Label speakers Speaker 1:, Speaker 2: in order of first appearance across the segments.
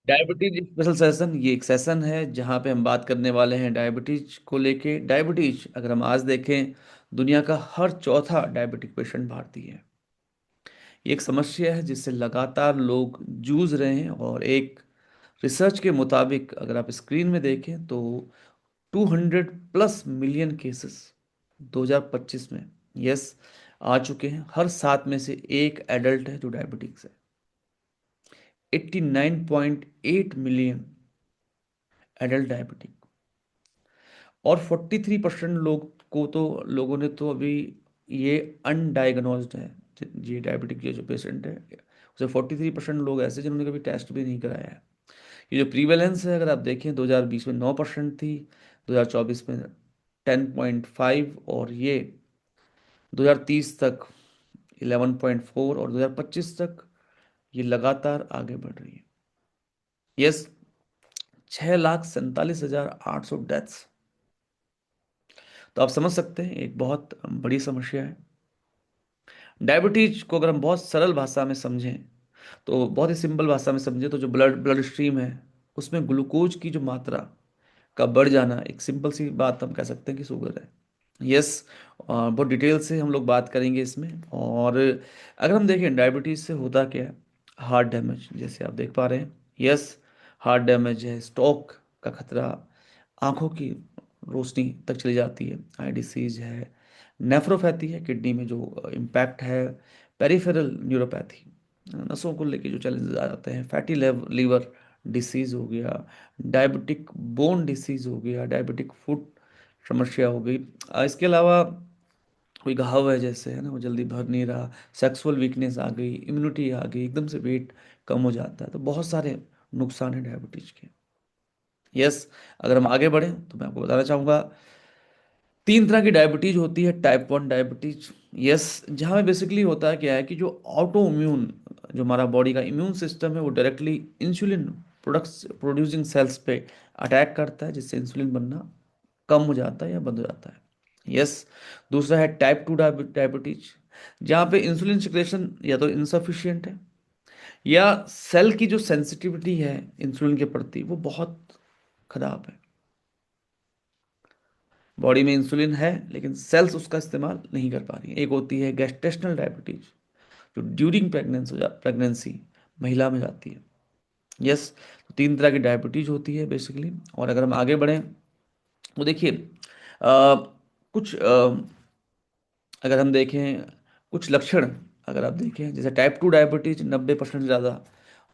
Speaker 1: Diabetes special session, ये एक session है जहाँ पे हम बात करने वाले हैं डायबिटीज को लेके। डायबिटीज अगर हम आज देखें, दुनिया का हर चौथा डायबिटिक पेशेंट भारतीय है। ये एक समस्या है जिससे लगातार लोग जूझ रहे हैं, और एक रिसर्च के मुताबिक अगर आप स्क्रीन में देखें तो 200 प्लस मिलियन केसेस 2025 में, यस, आ चुके हैं। हर सात में से एक एडल्ट है जो डायबिटिक्स है। 89.8 मिलियन एडल्ट डायबिटिक, और 43% लोग को तो, लोगों ने तो अभी ये अनडायग्नोज्ड है। ये डायबिटिक जो पेशेंट है, उसे 43% लोग ऐसे जिन्होंने कभी टेस्ट भी नहीं कराया है। ये जो प्रीवेलेंस है, अगर आप देखें 2020 में 9% थी, 2024 में 10.5, और ये 2030 तक 11.4, और 2025 तक ये लगातार आगे बढ़ रही है। Yes, 6,47,800 deaths. तो आप समझ सकते हैं एक बहुत बड़ी समस्या है। डायबिटीज को अगर हम बहुत सरल भाषा में समझें, तो बहुत ही सिंपल भाषा में समझें तो जो ब्लड ब्लड स्ट्रीम है, उसमें ग्लूकोज की जो मात्रा का बढ़ जाना, एक सिंपल सी बात हम कह सकते हैं कि शुगर है। यस, बहुत डिटेल से हम लोग बात करेंगे इसमें। और अगर हम देखें डायबिटीज से होता क्या है, हार्ट डैमेज जैसे आप देख पा रहे हैं। यस, हार्ट डैमेज है, स्ट्रोक का खतरा, आंखों की रोशनी तक चली जाती है, आई डिसीज है, नेफ्रोपैथी है, किडनी में जो इम्पैक्ट है, पेरिफेरल न्यूरोपैथी, नसों को लेके जो चैलेंजेस आ जाते हैं, फैटी लीवर डिसीज हो गया, डायबिटिक बोन डिसीज हो गया, डायबिटिक फुट समस्या हो गई। इसके अलावा कोई घाव है जैसे, है ना, वो जल्दी भर नहीं रहा, सेक्सुअल वीकनेस आ गई, इम्यूनिटी आ गई, एकदम से वेट कम हो जाता है। तो बहुत सारे नुकसान है डायबिटीज के। यस, अगर हम आगे बढ़ें तो मैं आपको बताना चाहूँगा, तीन तरह की डायबिटीज होती है। टाइप 1 डायबिटीज, यस, जहाँ में बेसिकली होता है क्या है कि जो ऑटो इम्यून, जो हमारा बॉडी का इम्यून सिस्टम है, वो directly insulin products producing sales पे अटैक करता है, जिससे इंसुलिन बनना कम हो जाता है या बंद हो जाता है। यस, दूसरा है टाइप 2 डायबिटीज, जहाँ पे इंसुलिन सिक्रेशन या तो इनसफिशियंट है, या सेल की जो सेंसिटिविटी है इंसुलिन के प्रति वो बहुत खराब है। बॉडी में इंसुलिन है लेकिन सेल्स उसका इस्तेमाल नहीं कर पा रही है। एक होती है गेस्टेशनल डायबिटीज, जो ड्यूरिंग प्रेगनेंसी महिला में जाती है। यस, तो तीन तरह की डायबिटीज होती है बेसिकली। और अगर हम आगे बढ़ें तो देखिए, कुछ अगर हम देखें कुछ लक्षण, अगर आप देखें जैसे टाइप 2 डायबिटीज, 90% ज़्यादा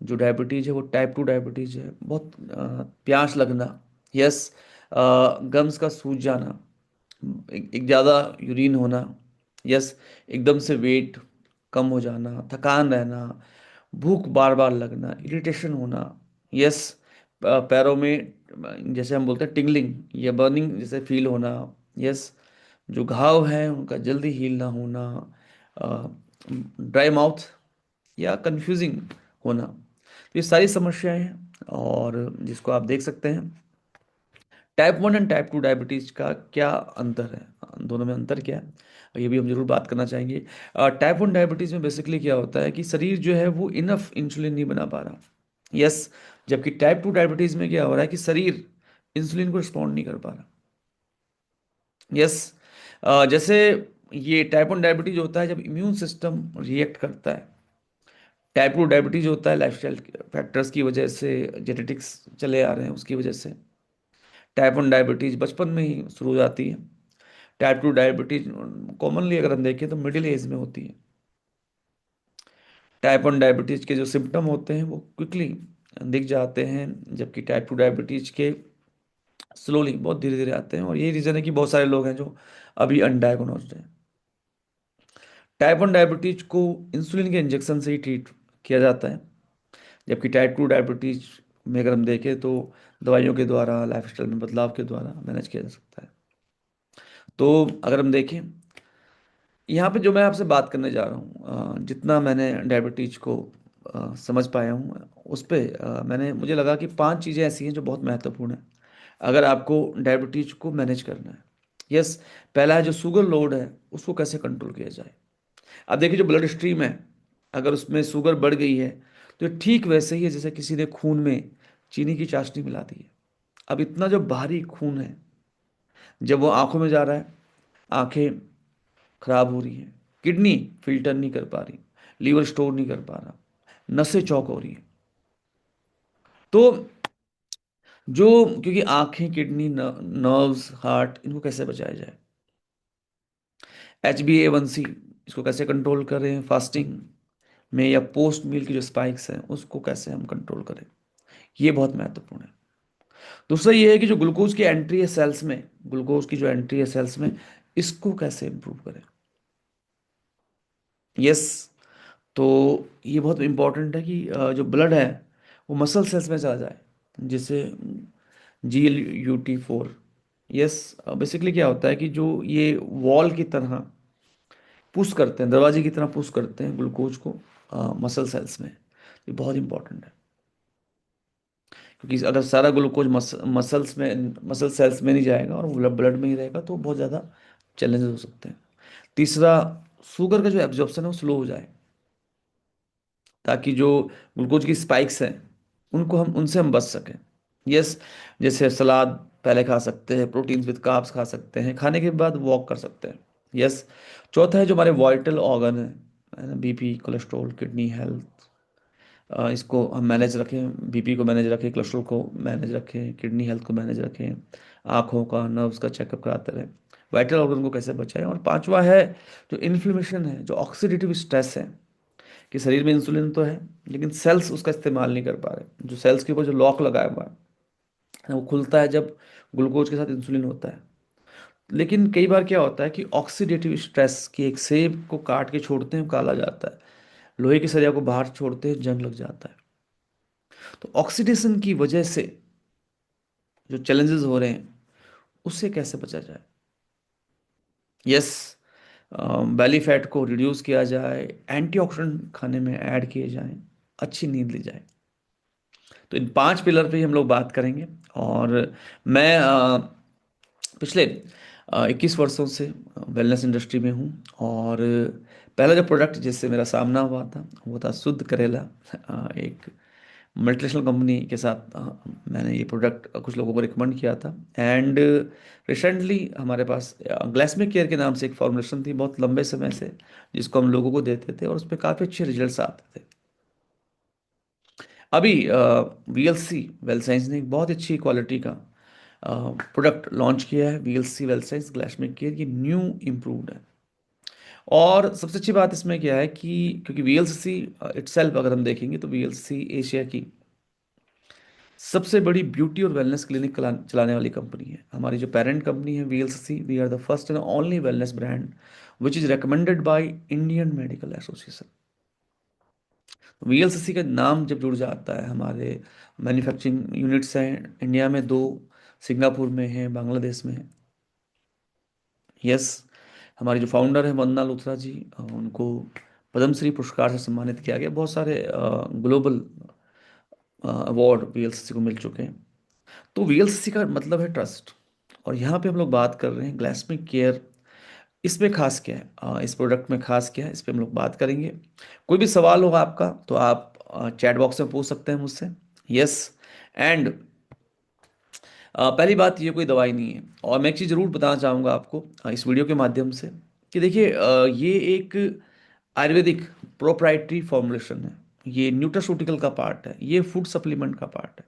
Speaker 1: जो डायबिटीज है वो टाइप 2 डायबिटीज है। बहुत प्यास लगना, यस, गम्स का सूज जाना, एक ज़्यादा यूरिन होना, यस, एकदम से वेट कम हो जाना, थकान रहना, भूख बार बार लगना, इरिटेशन होना, यस, पैरों में जैसे हम बोलते हैं टिंगलिंग या बर्निंग जैसे फील होना, यस, जो घाव है उनका जल्दी हील ना होना, ड्राई माउथ या कंफ्यूजिंग होना। तो ये सारी समस्याएं हैं, और जिसको आप देख सकते हैं। टाइप 1 एंड टाइप 2 डायबिटीज का क्या अंतर है, दोनों में अंतर क्या है, ये भी हम जरूर बात करना चाहेंगे। टाइप 1 डायबिटीज में बेसिकली क्या होता है कि शरीर जो है वो इनफ इंसुलिन नहीं बना पा रहा। यस, जबकि टाइप 2 डायबिटीज में क्या हो रहा है कि शरीर इंसुलिन को रिस्पॉन्ड नहीं कर पा रहा। यस, जैसे ये टाइप 1 डायबिटीज होता है जब इम्यून सिस्टम रिएक्ट करता है। टाइप 2 डायबिटीज होता है लाइफस्टाइल फैक्टर्स की वजह से, जेनेटिक्स चले आ रहे हैं उसकी वजह से। टाइप 1 डायबिटीज बचपन में ही शुरू हो जाती है। टाइप 2 डायबिटीज कॉमनली अगर हम देखें तो मिडिल एज में होती है। टाइप 1 डायबिटीज के जो सिम्टम होते हैं वो क्विकली दिख जाते हैं, जबकि टाइप 2 डायबिटीज के स्लोली, बहुत धीरे धीरे आते हैं। और यही रीज़न है कि बहुत सारे लोग हैं जो अभी अनडायग्नोस्ड हैं। टाइप 1 डायबिटीज को इंसुलिन के इंजेक्शन से ही ट्रीट किया जाता है, जबकि टाइप 2 डायबिटीज में अगर हम देखें तो दवाइयों के द्वारा, लाइफस्टाइल में बदलाव के द्वारा मैनेज किया जा सकता है। तो अगर हम देखें यहाँ पे जो मैं आपसे बात करने जा रहा हूँ, जितना मैंने डायबिटीज को समझ पाया हूँ, उस पे मैंने मुझे लगा कि पांच चीज़ें ऐसी हैं जो बहुत महत्वपूर्ण है अगर आपको डायबिटीज को मैनेज करना है। यस, पहला है जो शुगर लोड है उसको कैसे कंट्रोल किया जाए। अब देखिए जो ब्लड स्ट्रीम है, अगर उसमें शुगर बढ़ गई है तो ये ठीक वैसे ही है जैसे किसी ने खून में चीनी की चाशनी मिला दी है। अब इतना जो भारी खून है, जब वो आंखों में जा रहा है, आंखें खराब हो रही हैं, किडनी फिल्टर नहीं कर पा रही, लीवर स्टोर नहीं कर पा रहा, नसें चौक हो रही हैं। तो जो, क्योंकि आंखें, किडनी, नर्व्स, हार्ट, इनको कैसे बचाया जाए? HbA1c, इसको कैसे कंट्रोल करें फास्टिंग में, या पोस्ट मील की जो स्पाइक्स हैं उसको कैसे हम कंट्रोल करें, ये बहुत महत्वपूर्ण है। दूसरा ये है कि जो ग्लूकोज की एंट्री है सेल्स में, ग्लूकोज की जो एंट्री है सेल्स में, इसको कैसे इंप्रूव करें। यस। तो ये बहुत इंपॉर्टेंट है कि जो ब्लड है वो मसल सेल्स में चला जाए, जिसे GLUT4। यस। बेसिकली क्या होता है कि जो ये वॉल की तरह पुश करते हैं, दरवाजे की तरह पुश करते हैं ग्लूकोज को मसल सेल्स में। ये बहुत इंपॉर्टेंट है, क्योंकि अगर सारा ग्लूकोज मसल सेल्स में नहीं जाएगा और वो ब्लड में ही रहेगा तो बहुत ज़्यादा चैलेंजेस हो सकते हैं। तीसरा, शुगर का जो एब्जॉर्प्शन है वो स्लो हो जाए, ताकि जो ग्लूकोज की स्पाइक्स हैं उनसे हम बच सकें। यस। जैसे सलाद पहले खा सकते हैं, प्रोटीन्स विद कार्ब्स खा सकते हैं, खाने के बाद वॉक कर सकते हैं। यस। चौथा है जो हमारे वाइटल ऑर्गन है ना, BP, कोलेस्ट्रॉल, किडनी हेल्थ, इसको हम मैनेज रखें, BP को मैनेज रखें, कोलेस्ट्रॉल को मैनेज रखें, किडनी हेल्थ को मैनेज रखें, आँखों का, नर्व्स का चेकअप कराते रहें, वाइटल ऑर्गन को कैसे बचाएं। और पांचवा है जो इन्फ्लेमेशन है, जो ऑक्सीडेटिव स्ट्रेस है, कि शरीर में इंसुलिन तो है लेकिन सेल्स उसका इस्तेमाल नहीं कर पा रहे। जो सेल्स के ऊपर जो लॉक लगाया हुआ है वो खुलता है जब ग्लूकोज के साथ इंसुलिन होता है। लेकिन कई बार क्या होता है कि ऑक्सीडेटिव स्ट्रेस की, एक सेब को काट के छोड़ते हैं काला जाता है, लोहे की सरिया को बाहर छोड़ते हैं जंग लग जाता है। तो ऑक्सीडेशन की वजह से जो चैलेंजेस हो रहे हैं उससे कैसे बचा जाए। यस। बैली फैट को रिड्यूस किया जाए, एंटीऑक्सीडेंट खाने में ऐड किए जाएं, अच्छी नींद ली जाए। तो इन 5 पिलर पे ही हम लोग बात करेंगे। और मैं पिछले 21 वर्षों से वेलनेस इंडस्ट्री में हूँ। और पहला जो प्रोडक्ट जिससे मेरा सामना हुआ था वो था शुद्ध करेला। एक मल्टीनेशनल कंपनी के साथ मैंने ये प्रोडक्ट कुछ लोगों को रिकमेंड किया था। एंड रिसेंटली हमारे पास ग्लासमिक केयर के नाम से एक फॉर्मुलेशन थी बहुत लंबे समय से, जिसको हम लोगों को देते थे और उस पर काफ़ी अच्छे रिजल्ट्स आते थे। अभी VLC वेल साइंस ने एक बहुत अच्छी क्वालिटी का प्रोडक्ट लॉन्च किया है, VLC वेल साइंस ग्लासमिक केयर, ये न्यू इम्प्रूव्ड है। और सबसे अच्छी बात इसमें क्या है कि क्योंकि VLC इटसेल्फ अगर हम देखेंगे तो VLC एशिया की सबसे बड़ी ब्यूटी और वेलनेस क्लिनिक चलाने वाली कंपनी है। हमारी जो पेरेंट कंपनी है VLC, we are the first and only wellness brand which is recommended by Indian Medical Association. VLCC का नाम जब जुड़ जाता है, हमारे मैन्युफैक्चरिंग यूनिट्स हैं इंडिया में 2, सिंगापुर में है, बांग्लादेश में है। यस। हमारी जो फाउंडर है वंदना लुथरा जी, उनको पद्मश्री पुरस्कार से सम्मानित किया गया। बहुत सारे ग्लोबल अवार्ड VLCC को मिल चुके हैं। तो VLCC का मतलब है ट्रस्ट। और यहाँ पे हम लोग बात कर रहे हैं ग्लासमिक केयर, इसमें खास क्या है, इस प्रोडक्ट में खास क्या है, इस पे हम लोग बात करेंगे। कोई भी सवाल होगा आपका तो आप चैट बॉक्स में पूछ सकते हैं मुझसे। यस। एंड पहली बात, ये कोई दवाई नहीं है। और मैं एक चीज़ ज़रूर बताना चाहूँगा आपको इस वीडियो के माध्यम से, कि देखिए ये एक आयुर्वेदिक प्रोप्राइटरी फॉर्मुलेशन है, ये न्यूट्रास्यूटिकल का पार्ट है, ये फूड सप्लीमेंट का पार्ट है।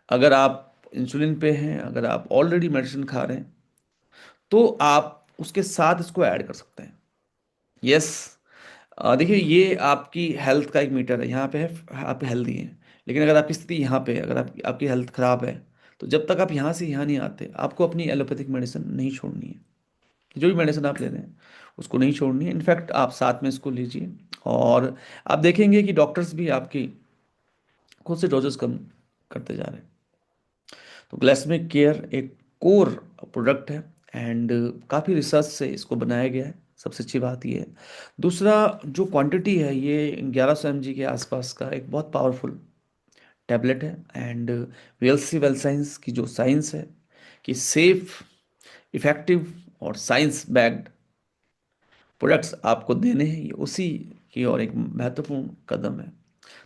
Speaker 1: अगर आप इंसुलिन पे हैं, अगर आप ऑलरेडी मेडिसिन खा रहे हैं, तो आप उसके साथ इसको ऐड कर सकते हैं। यस। देखिए ये आपकी हेल्थ का एक मीटर है, यहाँ पे है आप हेल्दी हैं। लेकिन अगर आपकी स्थिति यहाँ पे है, अगर आपकी हेल्थ खराब है, तो जब तक आप यहाँ से यहाँ नहीं आते, आपको अपनी एलोपैथिक मेडिसिन नहीं छोड़नी है। जो भी मेडिसिन आप ले रहे हैं उसको नहीं छोड़नी है, इनफैक्ट आप साथ में इसको लीजिए। और आप देखेंगे कि डॉक्टर्स भी आपकी खुद से डोजेस कम करते जा रहे हैं। तो ग्लासमिक केयर एक कोर प्रोडक्ट है, एंड काफ़ी रिसर्च से इसको बनाया गया है। सबसे अच्छी बात ये है। दूसरा, जो क्वांटिटी है, ये 1100 mg के आसपास का एक बहुत पावरफुल टैबलेट है। एंड VLC वेल साइंस की जो साइंस है कि सेफ, इफ़ेक्टिव और साइंस बैक्ड प्रोडक्ट्स आपको देने हैं, ये उसी की और एक महत्वपूर्ण कदम है।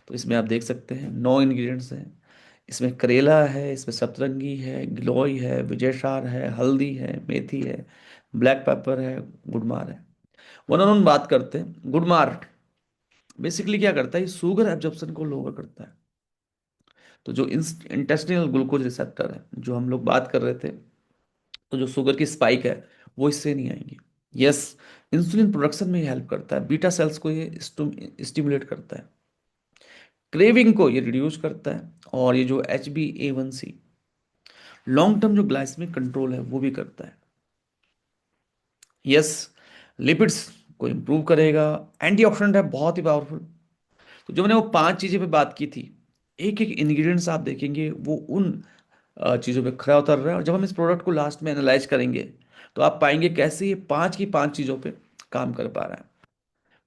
Speaker 1: तो इसमें आप देख सकते हैं 9 इंग्रेडिएंट्स हैं, इसमें करेला है, इसमें सतरंगी है, गिलोय है, विजयसार है, हल्दी है, मेथी है, ब्लैक पेपर है, गुडमार है। वन ऑन वन बात करते हैं। गुडमार बेसिकली क्या करता है, ये शुगर एब्जॉर्प्शन को लोअर करता है। तो जो इंटेस्टिनल ग्लूकोज रिसेप्टर है, जो हम लोग बात कर रहे थे, तो जो शुगर की स्पाइक है वो इससे नहीं आएंगी। यस, इंसुलिन प्रोडक्शन में ये हेल्प करता है, बीटा सेल्स को ये स्टिमुलेट करता है, क्रेविंग को ये रिड्यूस करता है, और ये जो HbA1c लॉन्ग टर्म जो ग्लाइसेमिक कंट्रोल है वो भी करता है। यस, लिपिड्स को इम्प्रूव करेगा, एंटीऑक्सीडेंट है बहुत ही पावरफुल। तो जो मैंने वो 5 चीज़ें पे बात की थी, एक एक इंग्रेडिएंट्स आप देखेंगे वो उन चीज़ों पे खरा उतर रहा है, और जब हम इस प्रोडक्ट को लास्ट में एनालाइज करेंगे तो आप पाएंगे कैसे ये 5 की 5 चीज़ों पे काम कर पा रहा है।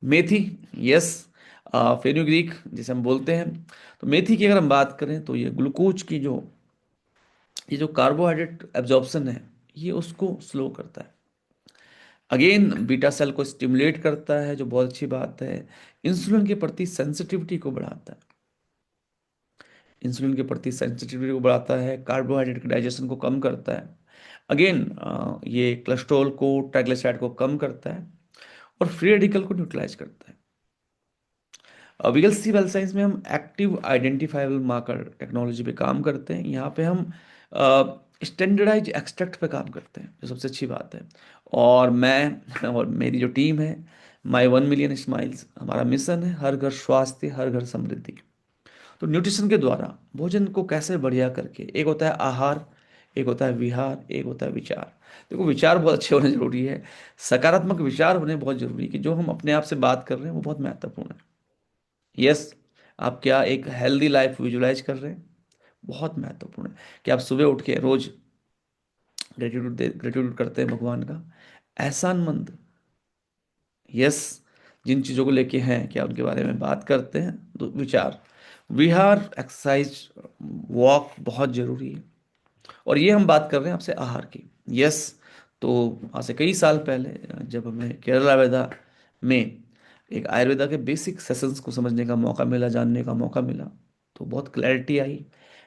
Speaker 1: मेथी, यस, फेनुग्रीक जिसे हम बोलते हैं। तो मेथी की अगर हम बात करें तो ये जो कार्बोहाइड्रेट एब्जॉर्प्शन है, ये उसको स्लो करता है। अगेन बीटा सेल को स्टिमुलेट करता है, जो बहुत अच्छी बात है। इंसुलिन के प्रति सेंसिटिविटी को बढ़ाता है, इंसुलिन के प्रति सेंसिटिविटी को बढ़ाता है, कार्बोहाइड्रेट के डाइजेशन को कम करता है। अगेन ये कोलेस्ट्रॉल को, ट्राइग्लिसराइड को कम करता है, और फ्री रेडिकल को न्यूट्रलाइज करता है। वीएलसी वेल साइंस में हम एक्टिव आइडेंटिफाइबल मार्कर टेक्नोलॉजी पे काम करते हैं। यहाँ पे हम स्टैंडर्डाइज एक्सट्रैक्ट पे काम करते हैं, जो सबसे अच्छी बात है। और मैं और मेरी जो टीम है, माई 1 मिलियन स्माइल्स, हमारा मिशन है हर घर स्वास्थ्य, हर घर समृद्धि। तो न्यूट्रिशन के द्वारा भोजन को कैसे बढ़िया करके, एक होता है आहार, एक होता है विहार, एक होता है विचार। देखो, विचार बहुत अच्छे होने जरूरी है, सकारात्मक विचार होने बहुत जरूरी है, कि जो हम अपने आप से बात कर रहे हैं वो बहुत महत्वपूर्ण है। यस, आप क्या एक हेल्दी लाइफ विजुलाइज कर रहे हैं, बहुत महत्वपूर्ण है। कि आप सुबह उठ के रोज ग्रेटिट्यूड करते हैं भगवान का, एहसानमंद। यस, जिन चीज़ों को लेके हैं क्या उनके बारे में बात करते हैं। तो विचार, विहार, एक्सरसाइज, वॉक बहुत जरूरी है। और ये हम बात कर रहे हैं आपसे आहार की। यस, तो आज से कई साल पहले जब हमें केरला वेदा में एक आयुर्वेदा के बेसिक सेशंस को समझने का मौका मिला, जानने का मौका मिला, तो बहुत क्लैरिटी आई।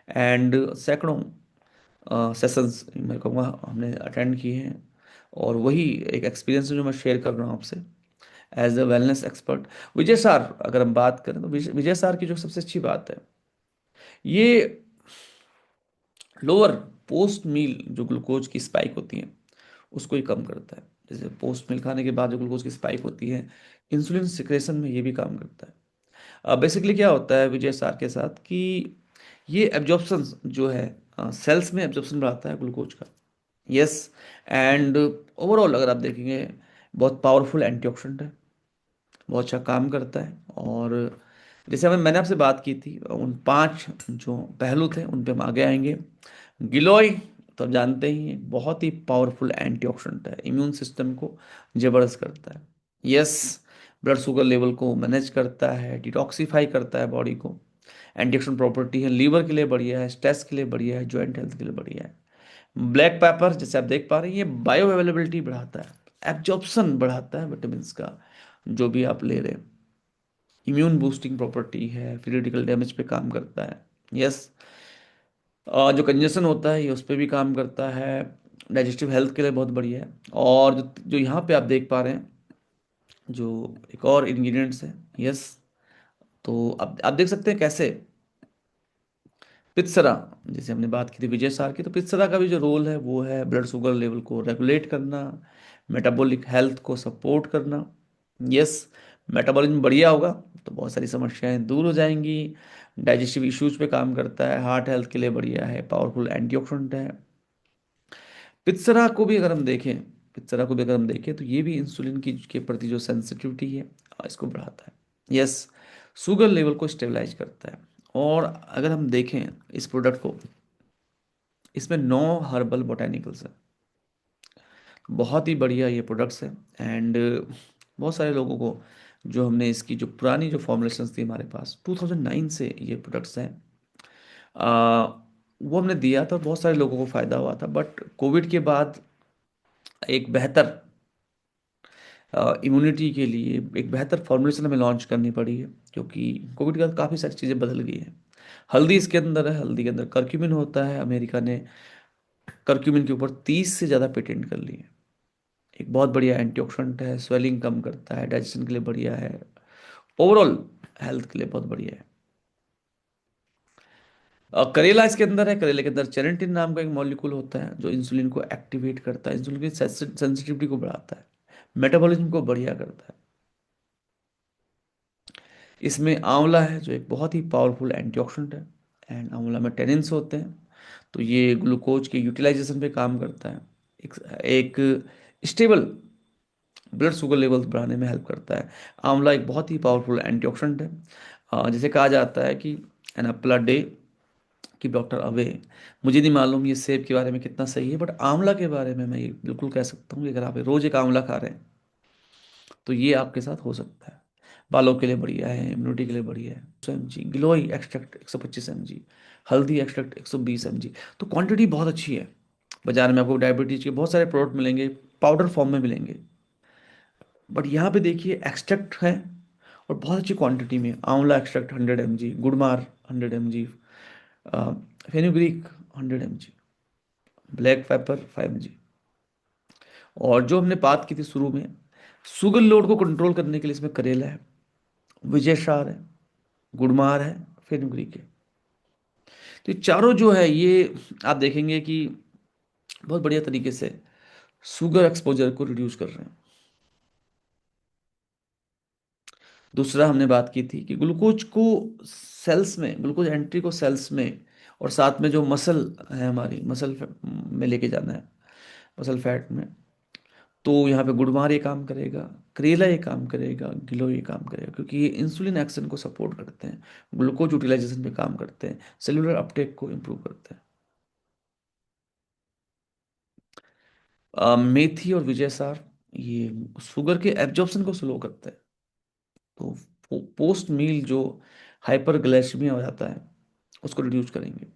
Speaker 1: एंड सैकड़ों सेशंस मैं कहूँगा हमने अटेंड किए हैं, और वही एक एक्सपीरियंस है जो मैं शेयर कर रहा हूँ आपसे एज अ वेलनेस एक्सपर्ट। विजय सार अगर हम बात करें, तो विजय सार की जो सबसे अच्छी बात है, ये लोअर पोस्ट मील जो ग्लूकोज की स्पाइक होती है उसको ही कम करता है। जैसे पोस्ट मील खाने के बाद जो ग्लूकोज की स्पाइक होती है, इंसुलिन सिक्रेशन में ये भी काम करता है। बेसिकली क्या होता है विजय सार के साथ, कि ये एब्जॉर्प्शन जो है, सेल्स में एब्जॉर्प्शन बढ़ाता है ग्लूकोज का। यस, एंड ओवरऑल अगर आप देखेंगे, बहुत पावरफुल एंटीऑक्सीडेंट है, बहुत अच्छा काम करता है। और जैसे मैंने आपसे बात की थी, उन 5 जो पहलू थे उन पे हम आगे आएंगे। गिलोय तो आप जानते ही हैं, बहुत ही पावरफुल एंटीऑक्सीडेंट है, इम्यून सिस्टम को जबरदस्त करता है। यस, ब्लड शुगर लेवल को मैनेज करता है, डिटॉक्सिफाई करता है बॉडी को। एंटीऑक्सीडेंट प्रॉपर्टी है, लीवर के लिए बढ़िया है, स्ट्रेस के लिए बढ़िया है, जॉइंट हेल्थ के लिए बढ़िया है। ब्लैक पेपर जैसे आप देख पा रहे हैं, ये बायो अवेलेबिलिटी बढ़ाता है, एब्जॉर्प्शन बढ़ाता है विटामिन का, जो भी आप ले रहे हैं। इम्यून बूस्टिंग प्रॉपर्टी है, फ्री रेडिकल डैमेज पे काम करता है। यस, जो कंजेशन होता है ये उस पर भी काम करता है, डाइजेस्टिव हेल्थ के लिए बहुत बढ़िया है। और जो जो यहाँ पे आप देख पा रहे हैं, जो एक और इंग्रेडिएंट्स है। यस, तो आप देख सकते हैं कैसे पित्सरा, जैसे हमने बात की थी विजय सार की, तो पित्सरा का भी जो रोल है वो है ब्लड शुगर लेवल को रेगुलेट करना, मेटाबॉलिक हेल्थ को सपोर्ट करना। यस, मेटाबॉलिज्म बढ़िया होगा तो बहुत सारी समस्याएं दूर हो जाएंगी। डाइजेस्टिव इश्यूज पे काम करता है, हार्ट हेल्थ के लिए बढ़िया है, पावरफुल एंटीऑक्सीडेंट है। पित्सरा को भी अगर हम देखें पित्सरा को भी अगर हम देखें तो ये भी इंसुलिन की के प्रति जो सेंसिटिविटी है, इसको बढ़ाता है। यस, शुगर लेवल को स्टेबलाइज करता है। और अगर हम देखें इस प्रोडक्ट को, इसमें 9 हर्बल बोटेनिकल्स है, बहुत ही बढ़िया ये प्रोडक्ट्स है। एंड बहुत सारे लोगों को, जो हमने इसकी जो पुरानी जो फॉर्मुलेशंस थी हमारे पास 2009 से ये प्रोडक्ट्स हैं, आ, वो हमने दिया था, बहुत सारे लोगों को फ़ायदा हुआ था। बट कोविड के बाद एक बेहतर इम्यूनिटी के लिए एक बेहतर फॉर्मुलेशन हमें लॉन्च करनी पड़ी है, क्योंकि कोविड के बाद काफ़ी सारी चीज़ें बदल गई हैं। हल्दी इसके अंदर है, हल्दी के अंदर करक्यूमिन होता है। अमेरिका ने करक्यूमिन के ऊपर 30 से ज़्यादा पेटेंट कर लिए। एक बहुत बढ़िया एंटीऑक्सीडेंट है, स्वेलिंग कम करता है, डाइजेशन के लिए बढ़िया है, ओवरऑल हेल्थ के लिए बहुत बढ़िया है। करेला इसके अंदर है। करेले के अंदर चेरेंटिन नाम का एक मॉलिक्यूल होता है जो इंसुलिन को एक्टिवेट करता है, इंसुलिन की सेंसिटिविटी को बढ़ाता है, मेटाबॉलिज्म को बढ़िया करता है। इसमें आंवला है जो एक बहुत ही पावरफुल एंटीऑक्सीडेंट है, एंड आंवला में टेनिन्स होते हैं, तो ये ग्लूकोज के यूटिलाइजेशन पे काम करता है। एक स्टेबल ब्लड शुगर लेवल्स बढ़ाने में हेल्प करता है। आंवला एक बहुत ही पावरफुल एंटीऑक्सीडेंट है। जैसे कहा जाता है कि एन एप्पल अ डे की डॉक्टर अवे। मुझे नहीं मालूम ये सेब के बारे में कितना सही है, बट आंवला के बारे में मैं ये बिल्कुल कह सकता हूँ कि अगर आप रोज एक आंवला खा रहे हैं तो ये आपके साथ हो सकता है। बालों के लिए बढ़िया है, इम्यूनिटी के लिए बढ़िया है। 100 mg गिलोय एक्सट्रैक्ट 125 mg, हल्दी एक्सट्रैक्ट 120 mg। तो क्वांटिटी बहुत अच्छी है। बाजार में आपको डायबिटीज के बहुत सारे प्रोडक्ट मिलेंगे, पाउडर फॉर्म में मिलेंगे, बट यहाँ पे देखिए एक्सट्रैक्ट है और बहुत अच्छी क्वांटिटी में। आंवला extract 100 mg, गुड़मार 100 mg, fenugreek 100 mg, black pepper 5 mg। और जो हमने बात की थी शुरू में, शुगर लोड को कंट्रोल करने के लिए इसमें करेला है, विजय शार है, गुड़मार है, फेनुग्रीक है। तो ये चारों जो है ये आप देखेंगे कि बहुत बढ़िया तरीके से शुगर एक्सपोजर को रिड्यूस कर रहे हैं। दूसरा हमने बात की थी कि ग्लूकोज को सेल्स में, ग्लूकोज एंट्री को सेल्स में और साथ में जो मसल है हमारी, मसल में लेके जाना है, मसल फैट में। तो यहाँ पे गुड़मार ये काम करेगा, करेला ये काम करेगा, गिलोय ये काम करेगा, क्योंकि ये इंसुलिन एक्शन को सपोर्ट करते हैं, ग्लूकोज यूटिलाइजेशन पे काम करते हैं, सेलुलर अपटेक को इम्प्रूव करते हैं। मेथी और विजय सार ये शुगर के एब्जॉर्प्शन को स्लो करते हैं। तो पोस्ट मील जो हाइपरग्लाइसेमिया हो जाता है उसको रिड्यूस करेंगे,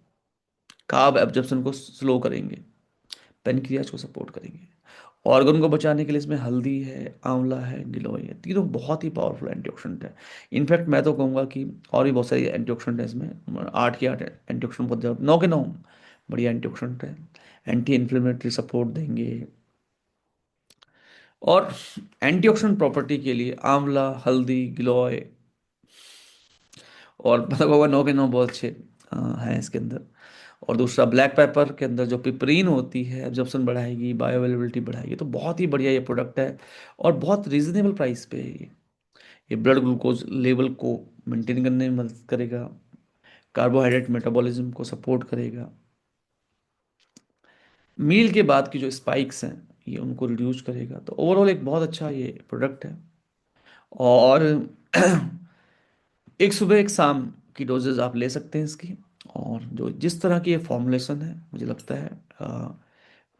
Speaker 1: कार्ब एब्जॉर्प्शन को स्लो करेंगे, पेनक्रियाज को सपोर्ट करेंगे। ऑर्गन को बचाने के लिए इसमें हल्दी है, आंवला है, गिलोय है, तीनों बहुत ही पावरफुल एंटीऑक्सीडेंट है। इनफैक्ट मैं तो कहूँगा कि और भी बहुत सारी एंटीऑक्सीडेंट है इसमें, 8 के 8 एंटीऑक्सीडेंट, बहुत ज़्यादा 9 के 9 बढ़िया एंटीऑक्सीडेंट है। एंटी इन्फ्लेमेटरी सपोर्ट देंगे। और एंटीऑक्सीडेंट प्रॉपर्टी के लिए आंवला, हल्दी, गिलोय और मतलब होगा 9 के 9 बहुत अच्छे हैं इसके अंदर। और दूसरा ब्लैक पेपर के अंदर जो पिपरीन होती है, एब्जॉर्प्शन बढ़ाएगी, बायो अवेलेबिलिटी बढ़ाएगी। तो बहुत ही बढ़िया ये प्रोडक्ट है और बहुत रीजनेबल प्राइस पे है ये ब्लड ग्लूकोज लेवल को मेंटेन करने में मदद करेगा, कार्बोहाइड्रेट मेटाबॉलिज्म को सपोर्ट करेगा, मील के बाद की जो स्पाइक्स हैं ये उनको रिड्यूस करेगा। तो ओवरऑल एक बहुत अच्छा ये प्रोडक्ट है। और एक सुबह एक शाम की डोजेज आप ले सकते हैं इसकी। और जो जिस तरह की ये फॉर्मुलेशन है, मुझे लगता है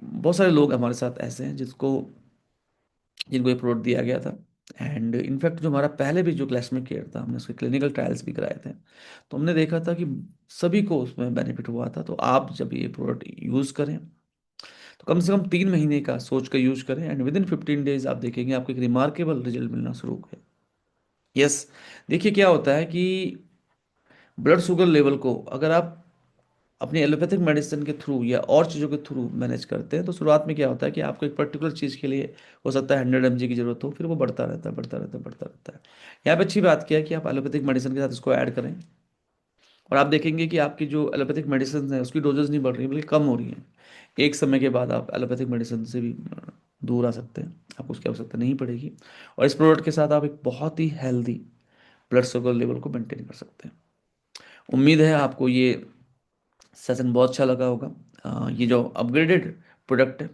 Speaker 1: बहुत सारे लोग हमारे साथ ऐसे हैं जिनको ये प्रोडक्ट दिया गया था। एंड इनफैक्ट जो हमारा पहले भी जो ग्लासमिक केयर था, हमने उसके क्लिनिकल ट्रायल्स भी कराए थे, तो हमने देखा था कि सभी को उसमें बेनिफिट हुआ था। तो आप जब ये प्रोडक्ट यूज़ करें तो कम से कम 3 महीने का सोच कर यूज करें, एंड विद इन 15 डेज आप देखेंगे आपको एक रिमार्केबल रिजल्ट मिलना शुरू हो गया। यस। देखिए क्या होता है कि ब्लड शुगर लेवल को अगर आप अपनी एलोपैथिक मेडिसिन के थ्रू या और चीज़ों के थ्रू मैनेज करते हैं, तो शुरुआत में क्या होता है कि आपको एक पर्टिकुलर चीज़ के लिए हो सकता है 100 mg की जरूरत हो, फिर वो बढ़ता रहता है, बढ़ता रहता है, बढ़ता रहता है। यहाँ पे अच्छी बात क्या है कि आप एलोपैथिक मेडिसिन के साथ इसको ऐड करें, और आप देखेंगे कि आपकी जो एलोपैथिक मेडिसिन है उसकी डोजेज नहीं बढ़ रही बल्कि कम हो रही हैं। एक समय के बाद आप एलोपैथिक मेडिसिन से भी दूर आ सकते हैं, आपको उसकी आवश्यकता नहीं पड़ेगी। और इस प्रोडक्ट के साथ आप एक बहुत ही हेल्दी ब्लड शुगर लेवल को मेंटेन कर सकते हैं। उम्मीद है आपको ये सेशन बहुत अच्छा लगा होगा। ये जो अपग्रेडेड प्रोडक्ट है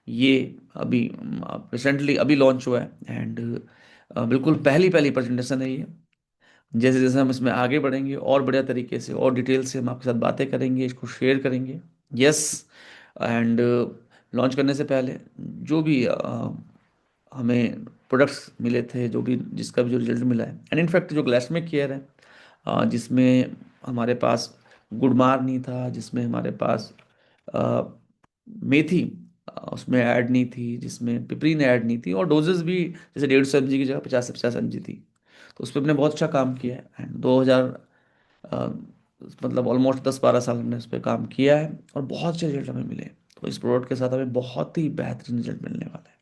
Speaker 1: ये अभी रिसेंटली अभी लॉन्च हुआ है, एंड बिल्कुल पहली पहली प्रेजेंटेशन है ये। जैसे जैसे हम इसमें आगे बढ़ेंगे और बढ़िया तरीके से और डिटेल से हम आपके साथ बातें करेंगे, इसको शेयर करेंगे। यस। एंड लॉन्च करने से पहले जो भी हमें प्रोडक्ट्स मिले थे, जो भी जिसका भी जो रिजल्ट मिला है, एंड इनफैक्ट जो ग्लासमिक केयर है जिसमें हमारे पास गुड़मार नहीं था, जिसमें हमारे पास अ, मेथी उसमें ऐड नहीं थी, जिसमें पिपरीन ऐड नहीं थी, और डोजेस भी जैसे 150 mg की जगह 50 से 50 mg थी। तो उस पर हमने बहुत अच्छा काम किया है। एंड 2000 मतलब ऑलमोस्ट 10-12 साल हमने उस पर काम किया है और बहुत अच्छे रिजल्ट हमें मिले। तो इस प्रोडक्ट के साथ हमें बहुत ही बेहतरीन रिजल्ट मिलने वाला है।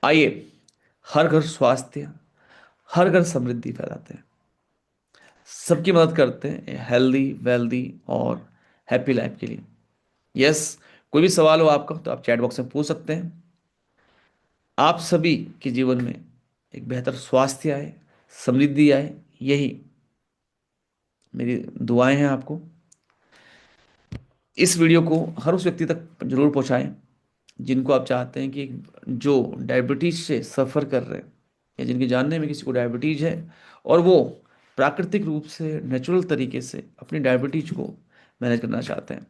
Speaker 1: आइए, हर घर स्वास्थ्य, हर घर समृद्धि फैलाते हैं, सबकी मदद करते हैं हेल्दी वेल्दी और हैप्पी लाइफ के लिए। यस, कोई भी सवाल हो आपका तो आप चैट बॉक्स में पूछ सकते हैं। आप सभी के जीवन में एक बेहतर स्वास्थ्य आए, समृद्धि आए, यही मेरी दुआएं हैं आपको। इस वीडियो को हर उस व्यक्ति तक जरूर पहुंचाएं जिनको आप चाहते हैं कि जो डायबिटीज से सफ़र कर रहे हैं, या जिनके जानने में किसी को डायबिटीज है और वो प्राकृतिक रूप से नेचुरल तरीके से अपनी डायबिटीज को मैनेज करना चाहते हैं।